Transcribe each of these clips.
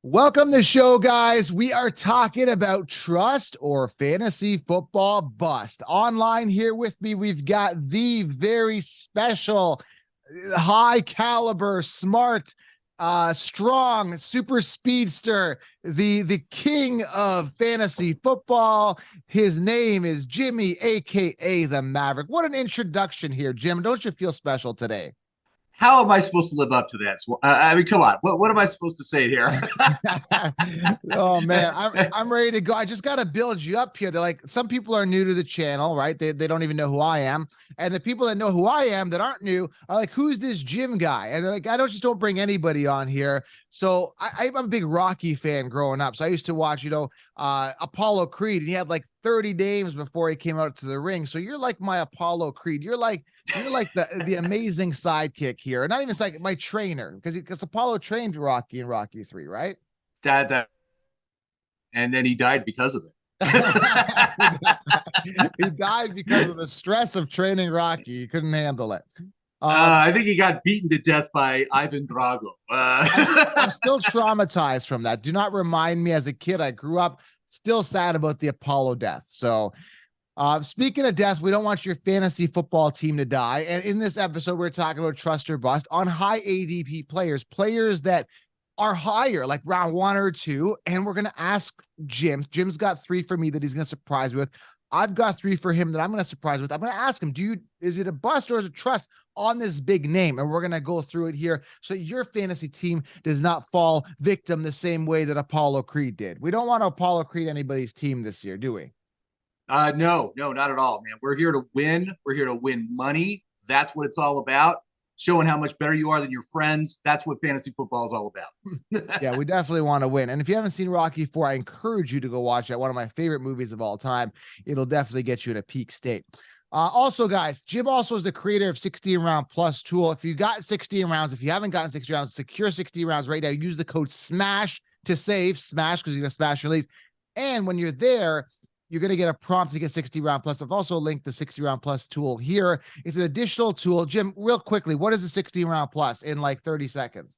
Welcome to the show, guys. We are talking about trust or fantasy football bust. Online here with me, we've got the very special, high caliber, smart, strong, super speedster, the king of fantasy football. His name is Jimmie, aka the Maverick. What an introduction here, Jim. Don't you feel special today? How am I supposed to live up to that? I mean, come on. What am I supposed to say here? Oh man, I'm ready to go. I just got to build you up here. They're like, some people are new to the channel, right? They don't even know who I am, and the people that know who I am that aren't new are like, who's this Jim guy? And they're like, I don't bring anybody on here. So I'm a big Rocky fan growing up. So I used to watch, Apollo Creed, and he had like 30 names before he came out to the ring. So you're like my Apollo Creed. You're like the amazing sidekick here. Not even like my trainer, because Apollo trained Rocky in Rocky 3, right? that, and then he died because of it. He died because of the stress of training Rocky. He couldn't handle it. I think he got beaten to death by Ivan Drago. I'm still traumatized from that. Do not remind me. As a kid, I grew up still sad about the Apollo death. So speaking of death, we don't want your fantasy football team to die. And in this episode, we're talking about trust or bust on high ADP players that are higher, like round 1 or 2. And we're going to ask Jim. Jim's got 3 for me that he's going to surprise me with. I've got 3 for him that I'm going to surprise with. I'm going to ask him, is it a bust or is it trust on this big name? And we're going to go through it here so your fantasy team does not fall victim the same way that Apollo Creed did. We don't want to Apollo Creed anybody's team this year, do we? No, not at all, man. We're here to win. We're here to win money. That's what it's all about. Showing how much better you are than your friends. That's what fantasy football is all about. Yeah, we definitely want to win. And if you haven't seen Rocky 4, I encourage you to go watch that. One of my favorite movies of all time. It'll definitely get you in a peak state. Also, guys, Jim also is the creator of 16 round plus tool. If you got 16 rounds, if you haven't gotten 60 rounds, secure 60 rounds right now. Use the code SMASH to save SMASH because you're going to smash your leagues. And when you're there, you're going to get a prompt to get 60 round plus. I've also linked the 60 round plus tool here. It's an additional tool. Jim, real quickly, what is the 60 round plus in like 30 seconds?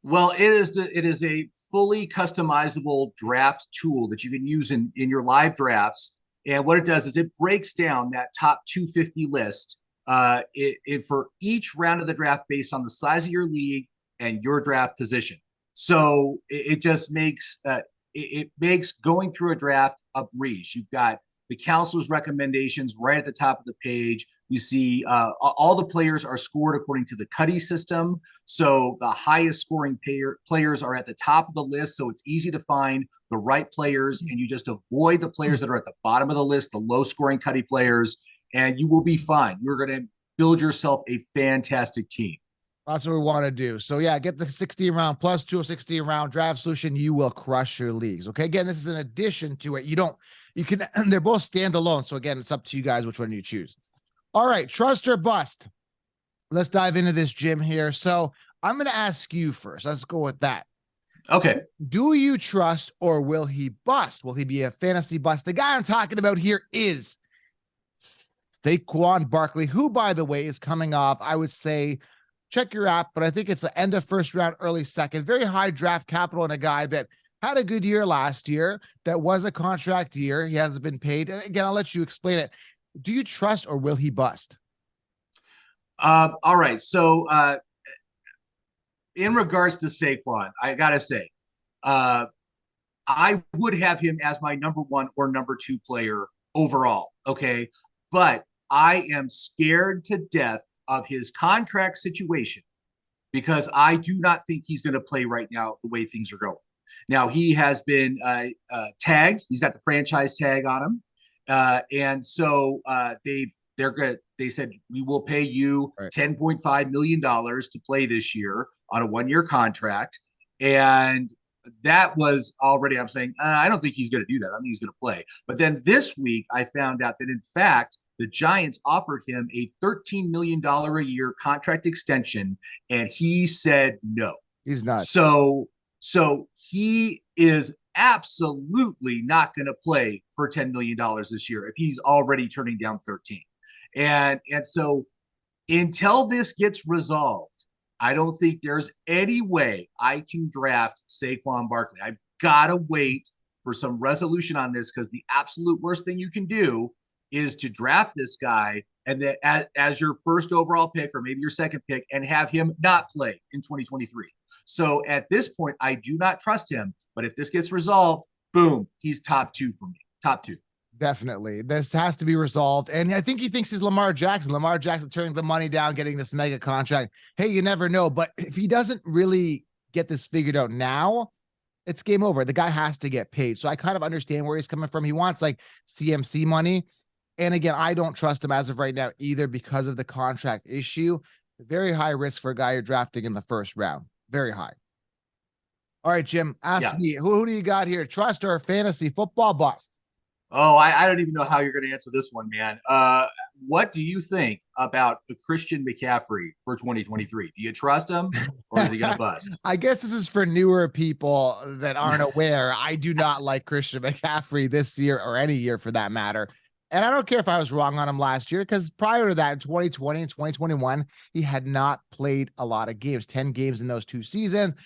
Well, it is a fully customizable draft tool that you can use in your live drafts. And what it does is it breaks down that top 250 list for each round of the draft based on the size of your league and your draft position. So it just makes it makes going through a draft a breeze. You've got the counselor's recommendations right at the top of the page. You see all the players are scored according to the Cuddy system. So the highest scoring players are at the top of the list. So it's easy to find the right players, and you just avoid the players that are at the bottom of the list, the low scoring Cuddy players, and you will be fine. You're going to build yourself a fantastic team. That's what we want to do. So yeah, get the 16 round plus 260 round draft solution. You will crush your leagues. Okay. Again, this is an addition to it. You can, they're both standalone. So again, it's up to you guys which one you choose. All right. Trust or bust. Let's dive into this, Jim, here. So I'm going to ask you first. Let's go with that. Okay. Do you trust or will he bust? Will he be a fantasy bust? The guy I'm talking about here is Saquon Barkley, who, by the way, is coming off, I would say, check your app, but I think it's the end of first round, early second. Very high draft capital, and a guy that had a good year last year. That was a contract year. He hasn't been paid. And again, I'll let you explain it. Do you trust or will he bust? All right. So in regards to Saquon, I gotta say, uh, I would have him as my number 1 or number 2 player overall. Okay. But I am scared to death of his contract situation because I do not think he's going to play right now the way things are going. Now, he has been tagged. He's got the franchise tag on him. And so they said, we will pay you Right. $10.5 million to play this year on a 1-year contract. And that was already, I'm saying, I don't think he's going to do that. I don't think he's going to play. But then this week, I found out that, in fact, the Giants offered him a $13 million a year contract extension, and he said no. He's nuts. So he is absolutely not going to play for $10 million this year if he's already turning down 13. And so until this gets resolved, I don't think there's any way I can draft Saquon Barkley. I've got to wait for some resolution on this, because the absolute worst thing you can do is to draft this guy and then as your first overall pick, or maybe your second pick, and have him not play in 2023. So at this point, I do not trust him. But if this gets resolved, boom, he's top two for me. Top two. Definitely. This has to be resolved. And I think he thinks he's Lamar Jackson. Lamar Jackson turning the money down, getting this mega contract. Hey, you never know. But if he doesn't really get this figured out now, it's game over. The guy has to get paid. So I kind of understand where he's coming from. He wants like CMC money. And again, I don't trust him as of right now either, because of the contract issue. Very high risk for a guy you're drafting in the first round. Very high. All right, Jim, ask me, who do you got here? Trust or fantasy football bust? Oh, I don't even know how you're going to answer this one, man. What do you think about the Christian McCaffrey for 2023? Do you trust him, or is he going to bust? I guess this is for newer people that aren't aware. I do not like Christian McCaffrey this year, or any year for that matter. And I don't care if I was wrong on him last year, because prior to that, in 2020 and 2021, he had not played a lot of games, 10 games in those two seasons.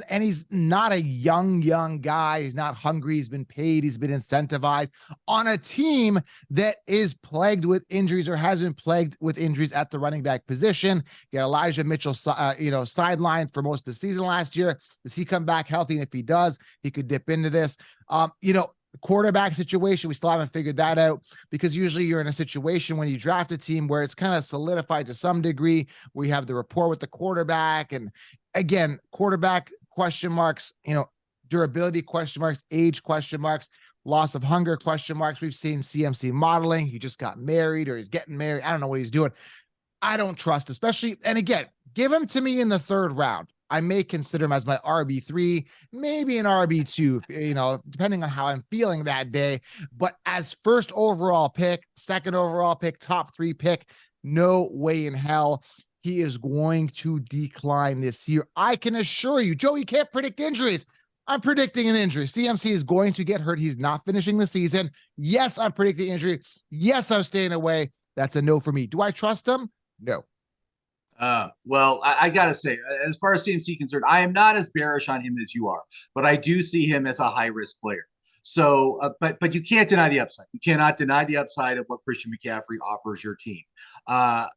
And he's not a young guy. He's not hungry. He's been paid. He's been incentivized on a team that is plagued with injuries, or has been plagued with injuries at the running back position. You got Elijah Mitchell, sidelined for most of the season last year. Does he come back healthy? And if he does, he could dip into this. Quarterback situation, we still haven't figured that out, because usually you're in a situation when you draft a team where it's kind of solidified to some degree, where you have the rapport with the quarterback. And again, quarterback question marks, durability question marks, age question marks, loss of hunger question marks. We've seen CMC modeling. He just got married, or he's getting married. I don't know what he's doing. I don't trust, especially, and again, give him to me in the third round. I may consider him as my RB3, maybe an RB2, depending on how I'm feeling that day. But as first overall pick, second overall pick, top 3 pick, no way in hell. He is going to decline this year. I can assure you, Joe, you can't predict injuries. I'm predicting an injury. CMC is going to get hurt. He's not finishing the season. Yes, I'm predicting injury. Yes, I'm staying away. That's a no for me. Do I trust him? No. Well, I got to say, as far as CMC concerned, I am not as bearish on him as you are, but I do see him as a high risk player. So, but you can't deny the upside. You cannot deny the upside of what Christian McCaffrey offers your team. I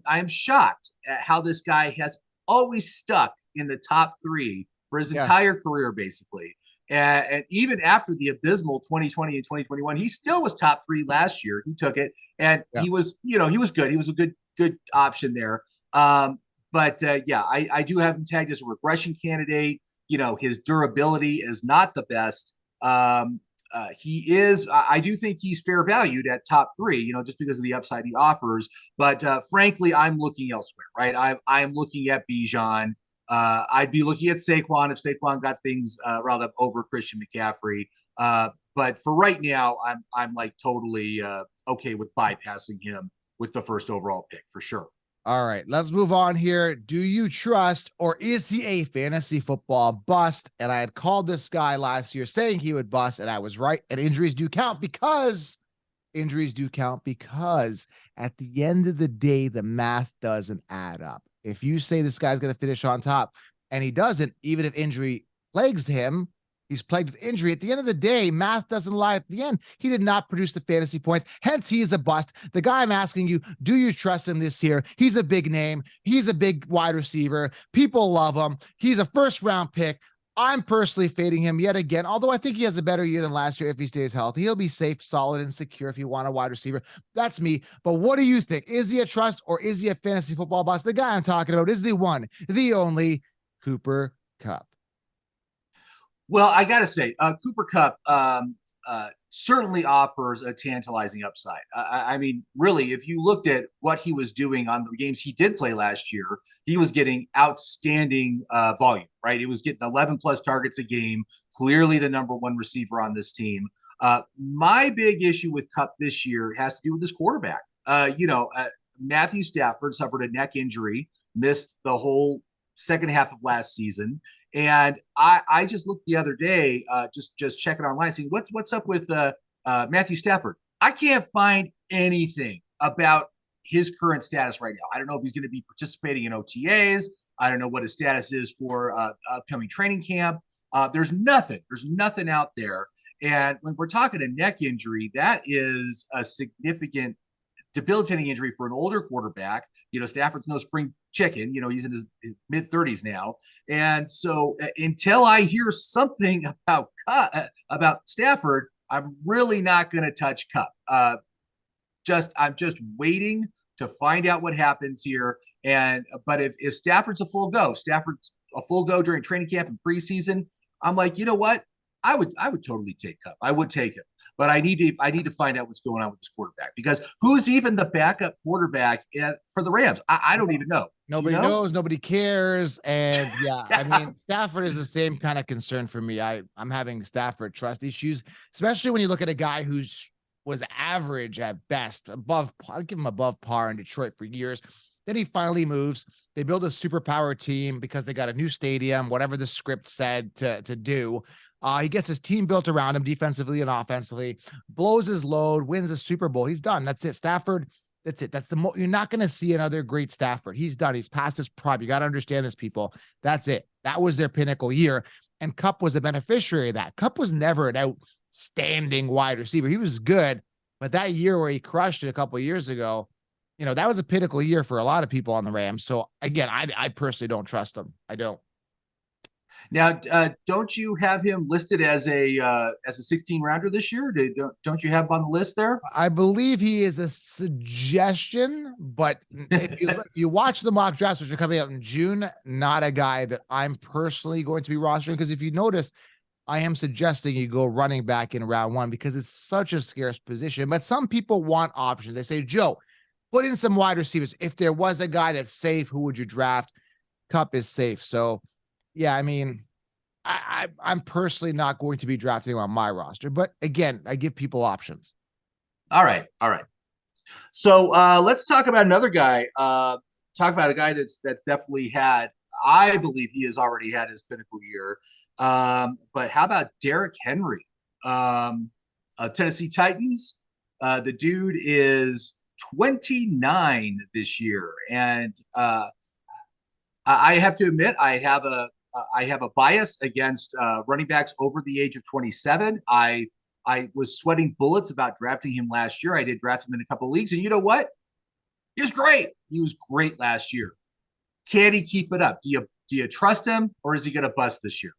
am shocked at how this guy has always stuck in the top 3 for his entire career, basically. And even after the abysmal 2020 and 2021, he still was top 3 last year. He took it, and he was good. He was a good option there. I do have him tagged as a regression candidate. His durability is not the best. He is, I do think he's fair valued at top 3, just because of the upside he offers. But frankly, I'm looking elsewhere, right? I'm looking at Bijan. I'd be looking at Saquon if Saquon got things riled up over Christian McCaffrey. But for right now, I'm like totally okay with bypassing him with the first overall pick for sure. All right, let's move on here. Do you trust, or is he a fantasy football bust? And I had called this guy last year saying he would bust, and I was right. And injuries do count, because at the end of the day, the math doesn't add up. If you say this guy's going to finish on top and he doesn't, even if injury plagues him, he's plagued with injury. At the end of the day, math doesn't lie at the end. He did not produce the fantasy points. Hence, he is a bust. The guy I'm asking you, do you trust him this year? He's a big name. He's a big wide receiver. People love him. He's a first round pick. I'm personally fading him yet again, although I think he has a better year than last year if he stays healthy. He'll be safe, solid, and secure if you want a wide receiver. That's me. But what do you think? Is he a trust, or is he a fantasy football bust? The guy I'm talking about is the one, the only Cooper Kupp. Well, I got to say, Cooper Kupp certainly offers a tantalizing upside. I mean, really, if you looked at what he was doing on the games he did play last year, he was getting outstanding volume, right? He was getting 11 plus targets a game, clearly the number 1 receiver on this team. My big issue with Kupp this year has to do with his quarterback. Matthew Stafford suffered a neck injury, missed the whole second half of last season. And I just looked the other day, just checking online, seeing what's up with Matthew Stafford. I can't find anything about his current status right now. I don't know if he's going to be participating in OTAs. I don't know what his status is for upcoming training camp. There's nothing out there. And when we're talking a neck injury, that is a significant debilitating injury for an older quarterback. Stafford's no spring chicken. He's in his mid 30s now. And so until I hear something about Stafford, I'm really not going to touch Kupp. I'm just waiting to find out what happens here. But if Stafford's a full go during training camp and preseason, I'm like, you know what? I would totally take Kupp. I would take him, but I need to find out what's going on with this quarterback, because who's even the backup quarterback for the Rams? I don't even know. Nobody knows. Nobody cares. And yeah, I mean, Stafford is the same kind of concern for me. I'm having Stafford trust issues, especially when you look at a guy who's was average at best, I'll give him above par in Detroit for years. Then he finally moves. They build a superpower team because they got a new stadium, whatever the script said to do. He gets his team built around him defensively and offensively, blows his load, wins the Super Bowl. He's done. That's it. Stafford, that's it. You're not going to see another great Stafford. He's done. He's past his prime. You got to understand this, people. That's it. That was their pinnacle year. And Kupp was a beneficiary of that. Kupp was never an outstanding wide receiver. He was good, but that year where he crushed it a couple of years ago, that was a pinnacle year for a lot of people on the Rams. So again, I personally don't trust him. I don't. Now, don't you have him listed as a 16 rounder this year? Don't you have him on the list there? I believe he is a suggestion, but if you watch the mock drafts, which are coming out in June, not a guy that I'm personally going to be rostering. Because if you notice, I am suggesting you go running back in round 1 because it's such a scarce position. But some people want options. They say, Joe, put in some wide receivers. If there was a guy that's safe, who would you draft? Kupp is safe. So, yeah, I mean, I'm personally not going to be drafting on my roster. But again, I give people options. All right. So let's talk about another guy. Talk about a guy that's definitely had, I believe he has already had his pinnacle year. But how about Derrick Henry? Tennessee Titans. The dude is 29 this year. And I have to admit, I have a bias against running backs over the age of 27. I was sweating bullets about drafting him last year. I did draft him in a couple of leagues, and you know what? He was great. He was great last year. Can he keep it up? Do you trust him, or is he going to bust this year?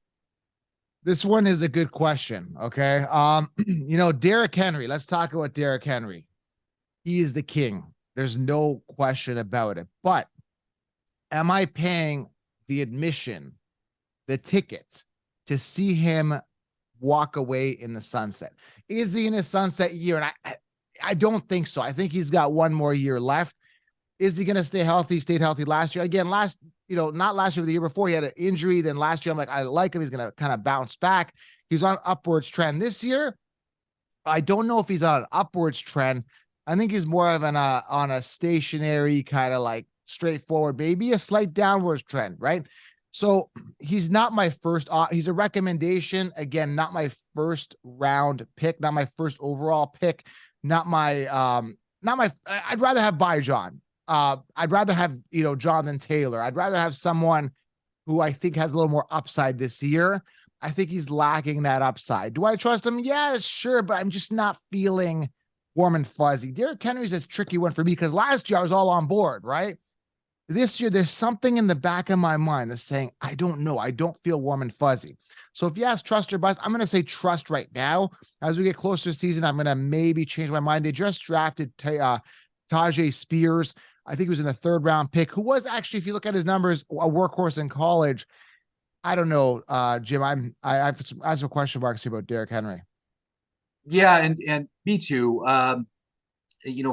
This one is a good question. Okay. Derrick Henry. Let's talk about Derrick Henry. He is the king. There's no question about it. But am I paying the admission, the ticket, to see him walk away in the sunset? Is he in his sunset year? And I don't think so. I think he's got one more year left. Is he going to stay healthy? Stayed healthy last year. Again, not last year, but the year before, he had an injury. Then last year, I'm like, I like him. He's going to kind of bounce back. He's on an upwards trend. This year, I don't know if he's on an upwards trend. I think he's more of on a stationary kind of like straightforward, maybe a slight downwards trend, right? So he's not my first. He's a recommendation. Again, not my first round pick, not my first overall pick, not my. I'd rather have Bijan. I'd rather have Jonathan Taylor. I'd rather have someone who I think has a little more upside this year. I think he's lacking that upside. Do I trust him? Yeah, sure, but I'm just not feeling warm and fuzzy. Derrick Henry's a tricky one for me because last year I was all on board, right? This year, there's something in the back of my mind that's saying, I don't know. I don't feel warm and fuzzy. So if you ask trust or bust, I'm going to say trust right now. As we get closer to the season, I'm going to maybe change my mind. They just drafted Tajay Spears. I think he was in the 3rd round pick, who was actually, if you look at his numbers, a workhorse in college. I don't know, Jim. I have some question marks about Derrick Henry. Yeah, and me too.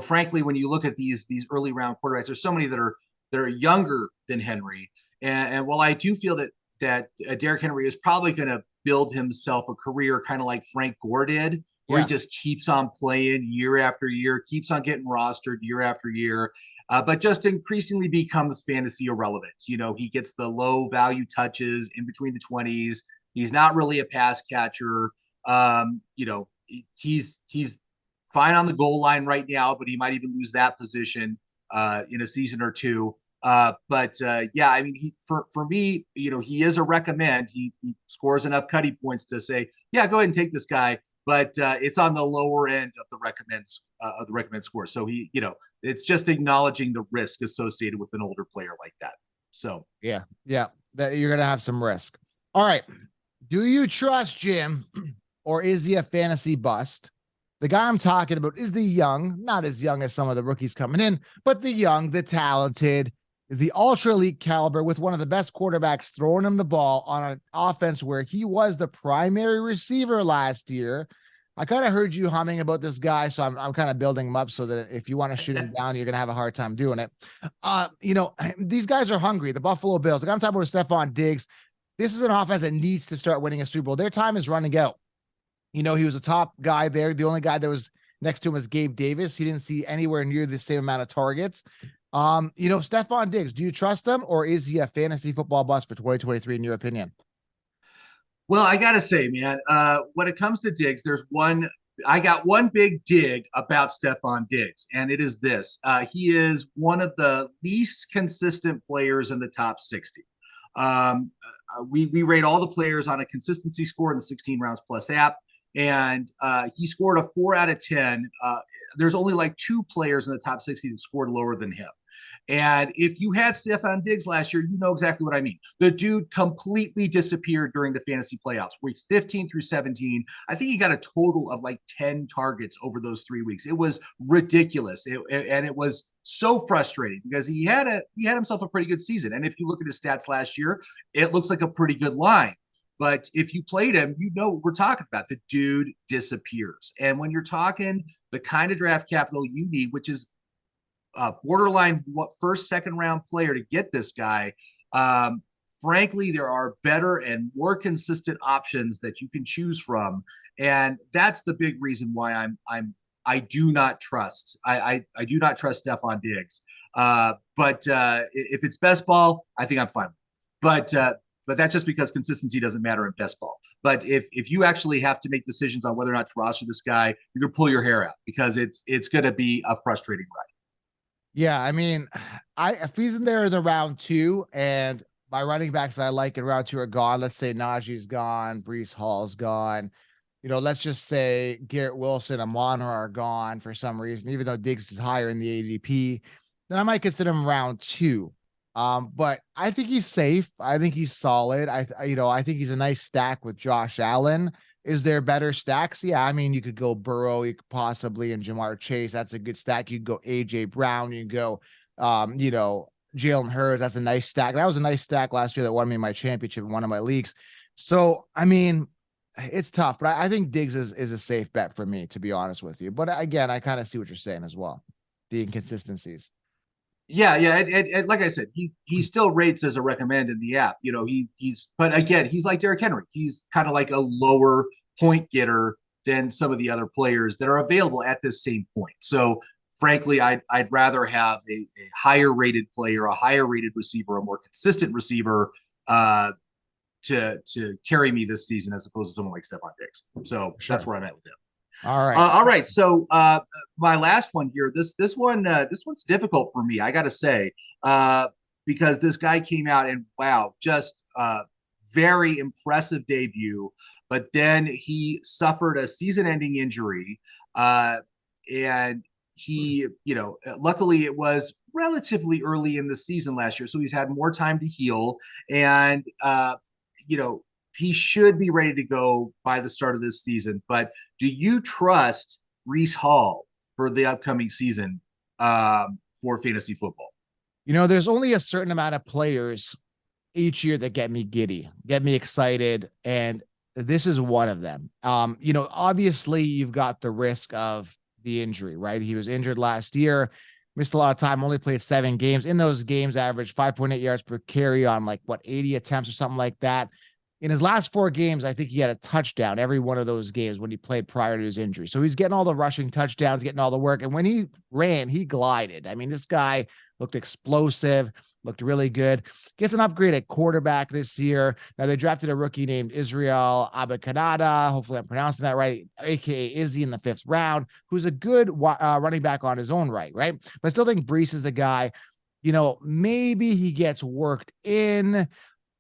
Frankly, when you look at these early round quarterbacks, there's so many that are younger than Henry. And while I do feel that Derrick Henry is probably going to build himself a career kind of like Frank Gore did, where he just keeps on playing year after year, keeps on getting rostered year after year, but just increasingly becomes fantasy irrelevant. He gets the low value touches in between the 20s. He's not really a pass catcher. He's fine on the goal line right now, but he might even lose that position. in a season or two. Yeah, I mean, for me, he is a recommend. He scores enough cutting points to say, yeah, go ahead and take this guy. But it's on the lower end of the recommend score. So it's just acknowledging the risk associated with an older player like that. So yeah, that you're gonna have some risk. All right, do you trust Jim, or is he a fantasy bust? The guy I'm talking about is the young, not as young as some of the rookies coming in, but the young, the talented, the ultra elite caliber, with one of the best quarterbacks throwing him the ball on an offense where he was the primary receiver last year. I kind of heard you humming about this guy, so I'm kind of building him up so that if you want to shoot him down, you're gonna have a hard time doing it. These guys are hungry. The Buffalo Bills. Like I'm talking about Stefan Diggs. This is an offense that needs to start winning a Super Bowl. Their time is running out. He was a top guy there. The only guy that was next to him was Gabe Davis. He didn't see anywhere near the same amount of targets. Stefan Diggs, do you trust him, or is he a fantasy football bust for 2023 in your opinion? Well, I gotta say, man, when it comes to Diggs, I got one big dig about Stefan Diggs, and it is this. He is one of the least consistent players in the top 60. We rate all the players on a consistency score in the 16 rounds plus app, and he scored a 4 out of 10. There's only like 2 players in the top 60 that scored lower than him. And if you had Stefan Diggs last year, you know exactly what I mean. The dude completely disappeared during the fantasy playoffs, weeks 15 through 17. I think he got a total of like 10 targets over those 3 weeks. It was ridiculous. And it was so frustrating because he had himself a pretty good season. And if you look at his stats last year, it looks like a pretty good line. But if you played him, you know what we're talking about. The dude disappears. And when you're talking the kind of draft capital you need, which is borderline first, second round player to get this guy. Frankly, there are better and more consistent options that you can choose from, and that's the big reason why I do not trust. I do not trust Stefan Diggs. But if it's best ball, I think I'm fine. But that's just because consistency doesn't matter in best ball. But if you actually have to make decisions on whether or not to roster this guy, you're gonna pull your hair out because it's gonna be a frustrating ride. Yeah, I mean, if he's in there in the round 2, and my running backs that I like in round 2 are gone. Let's say Najee's gone, Reese Hall's gone. Let's just say Garrett Wilson and Monroe are gone for some reason, even though Diggs is higher in the ADP, then I might consider him round 2. But I think he's safe. I think he's solid. I think he's a nice stack with Josh Allen. Is there better stacks? Yeah, I mean, you could go Burrow, you could possibly, and Jamar Chase. That's a good stack. You could go AJ Brown. You could go, Jalen Hurts. That's a nice stack. That was a nice stack last year that won me my championship in one of my leagues. So, I mean, it's tough, but I think Diggs is a safe bet for me, to be honest with you. But again, I kind of see what you're saying as well. The inconsistencies. Yeah. And like I said, he still rates as a recommend in the app. But again, he's like Derrick Henry. He's kind of like a lower point getter than some of the other players that are available at this same point. So frankly, I'd rather have a higher rated player, a higher rated receiver, a more consistent receiver to carry me this season as opposed to someone like Stephon Diggs. So that's where I'm at with him. All right. All right. So my last one here, this one's difficult for me, I gotta say, because this guy came out and wow, just very impressive debut, but then he suffered a season-ending injury, and he, luckily it was relatively early in the season last year, so he's had more time to heal, and he should be ready to go by the start of this season. But do you trust Reese Hall for the upcoming season for fantasy football? There's only a certain amount of players each year that get me giddy, get me excited, and this is one of them. Obviously you've got the risk of the injury, right? He was injured last year, missed a lot of time, only played 7 games. In those games, averaged 5.8 yards per carry on 80 attempts or something like that. In his last 4 games, I think he had a touchdown every one of those games when he played prior to his injury. So he's getting all the rushing touchdowns, getting all the work. And when he ran, he glided. I mean, this guy looked explosive, looked really good. Gets an upgrade at quarterback this year. Now they drafted a rookie named Israel Abakanada. Hopefully I'm pronouncing that right, aka Izzy, in the 5th round, who's a good running back on his own right? But I still think Brees is the guy. Maybe he gets worked in.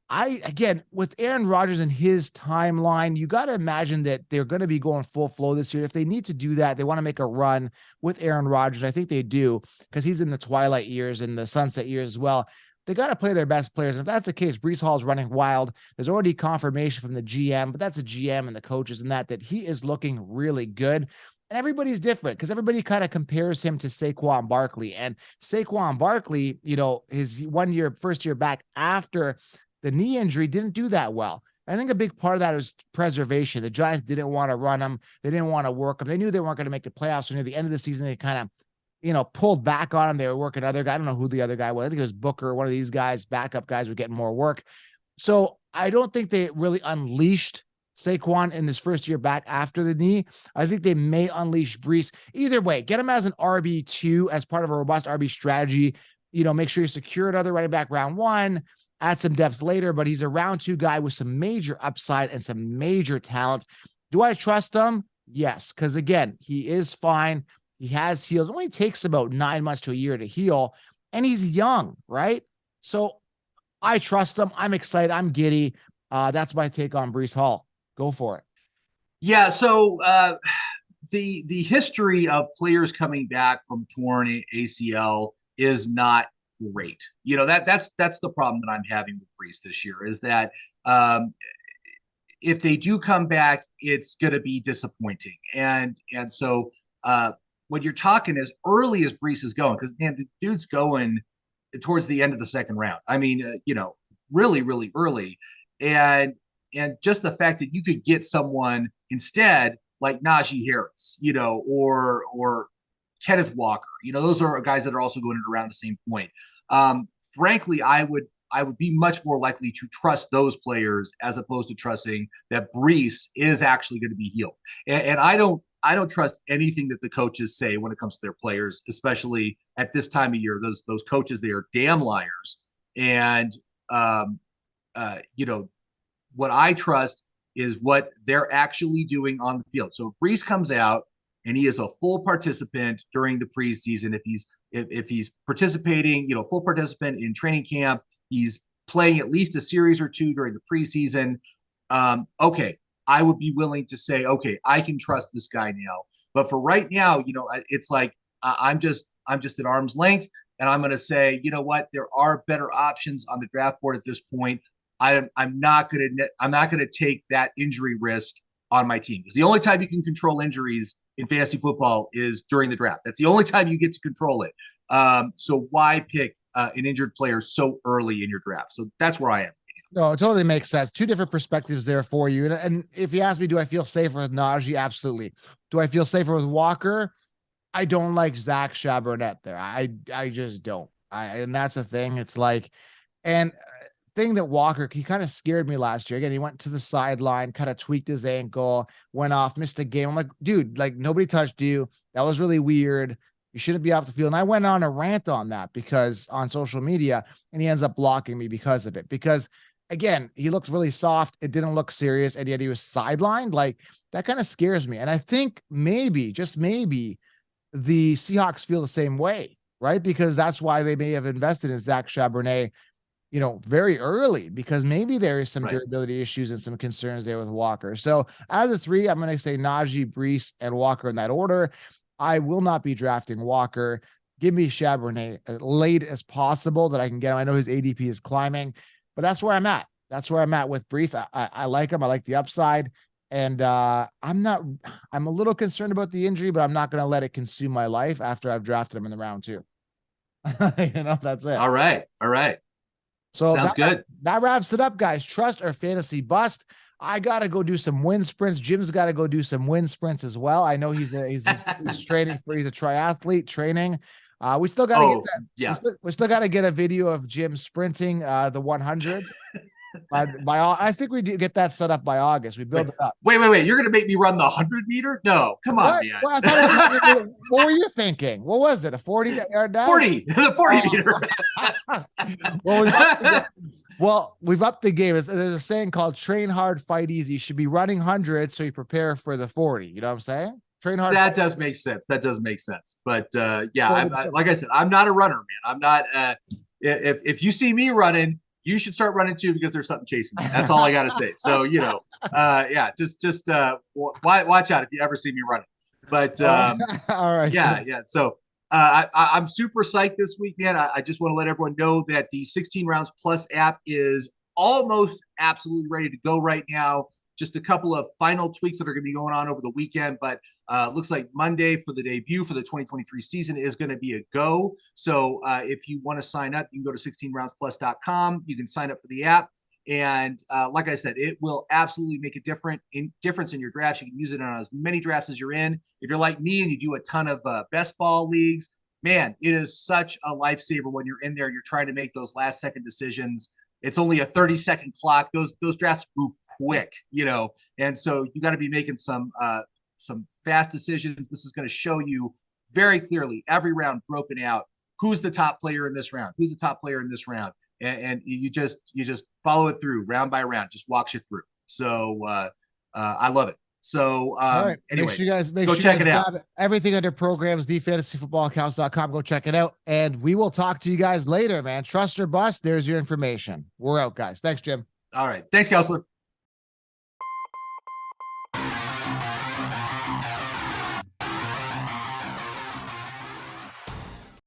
Again, with Aaron Rodgers and his timeline, you got to imagine that they're going to be going full flow this year. If they need to do that, they want to make a run with Aaron Rodgers. I think they do, because he's in the twilight years and the sunset years as well. They got to play their best players. And if that's the case, Brees Hall is running wild. There's already confirmation from the GM, but that's a GM and the coaches and that he is looking really good. And everybody's different, because everybody kind of compares him to Saquon Barkley. And Saquon Barkley, his first year back after the knee injury, didn't do that well. I think a big part of that is preservation. The Giants didn't want to run him. They didn't want to work him. They knew they weren't going to make the playoffs. So near the end of the season, they kind of, pulled back on him. They were working other guy. I don't know who the other guy was. I think it was Booker. One of these guys, backup guys, were getting more work. So I don't think they really unleashed Saquon in his first year back after the knee. I think they may unleash Brees. Either way, get him as an RB2 as part of a robust RB strategy. Make sure you secure another running back round 1. Add some depth later, but he's a round 2 guy with some major upside and some major talent. Do I trust him? Yes, because again, he is fine. He has healed. It only takes about 9 months to a year to heal, and he's young, right? So I trust him. I'm excited. I'm giddy. That's my take on Brees Hall. Go for it. Yeah. So the history of players coming back from torn ACL is not great. That's the problem that I'm having with Brees this year, is that if they do come back, it's going to be disappointing. And so when you're talking as early as Brees is going, because man, the dude's going towards the end of the 2nd round. I mean, really, really early. And just the fact that you could get someone instead like Najee Harris, or Kenneth Walker, those are guys that are also going at around the same point. Frankly, I would be much more likely to trust those players as opposed to trusting that Brees is actually going to be healed. And I don't trust anything that the coaches say when it comes to their players, especially at this time of year. Those coaches, they are damn liars. And what I trust is what they're actually doing on the field. So if Brees comes out and he is a full participant during the preseason, if he's participating, full participant in training camp, he's playing at least a series or 2 during the preseason. Okay, I would be willing to say, okay, I can trust this guy now. But for right now, it's like I'm just at arm's length, and I'm going to say, you know what, there are better options on the draft board at this point. I'm not going to take that injury risk on my team, because the only time you can control injuries in fantasy football is during the draft. That's the only time you get to control it. So why pick an injured player so early in your draft? So that's where I am. No, it totally makes sense. 2 different perspectives there for you. And if you ask me, do I feel safer with Najee? Absolutely. Do I feel safer with Walker? I don't like Zach Charbonnet there. I just don't. And that's the thing. It's like, and thing that Walker, he kind of scared me last year. Again, he went to the sideline, kind of tweaked his ankle, went off, missed a game. I'm like, dude, like nobody touched you. That was really weird. You shouldn't be off the field. And I went on a rant on that because on social media, and he ends up blocking me because of it. Because again, he looked really soft. It didn't look serious. And yet he was sidelined. Like that kind of scares me. And I think maybe, just maybe, the Seahawks feel the same way, right? Because that's why they may have invested in Zach Charbonnet, very early, because maybe there is some durability issues and some concerns there with Walker. So out of the 3, I'm going to say Najee, Brees, and Walker in that order. I will not be drafting Walker. Give me Charbonnet as late as possible that I can get him. I know his ADP is climbing, but that's where I'm at. That's where I'm at with Brees. I like him. I like the upside. And I'm a little concerned about the injury, but I'm not going to let it consume my life after I've drafted him in the round 2. That's it. All right. So sounds good. That wraps it up, guys. Trust or fantasy bust. I got to go do some wind sprints. Jim's got to go do some wind sprints as well. I know he's training he's a triathlete training. We still got to get that. Yeah. We still got to get a video of Jim sprinting the 100. I think we do get that set up by August. We build it up. Wait. You're going to make me run the 100-meter? No, come on, man. What? I thought what were you thinking? What was it? A 40-yard dash? 40, the 40 meter. We've upped the game. There's a saying called train hard, fight easy. You should be running 100 so you prepare for the 40. You know what I'm saying? Train hard. That does make sense. But like I said, I'm not a runner, man. I'm not. If you see me running, you should start running too, because there's something chasing me. That's all I got to say. So, just watch out if you ever see me running. But all right. Yeah. So I'm super psyched this week, man. I just want to let everyone know that the 16 Rounds Plus app is almost absolutely ready to go right now. Just a couple of final tweaks that are going to be going on over the weekend, but looks like Monday for the debut for the 2023 season is going to be a go. So if you want to sign up, you can go to 16roundsplus.com. You can sign up for the app. And like I said, it will absolutely make a difference in your drafts. You can use it on as many drafts as you're in. If you're like me and you do a ton of best ball leagues, man, it is such a lifesaver when you're in there. You're trying to make those last second decisions. It's only a 30-second clock. Those drafts move quick, and so you got to be making some fast decisions. This is going to show you very clearly every round broken out. Who's the top player in this round? Who's the top player in this round? And you just follow it through round by round. Just walks you through. So I love it. So right. Anyway, make go sure check it out. Everything under programs, thefantasyfootballaccounts.com. Go check it out. And we will talk to you guys later, man. Trust or bust. There's your information. We're out, guys. Thanks, Jim. All right. Thanks, Counselor.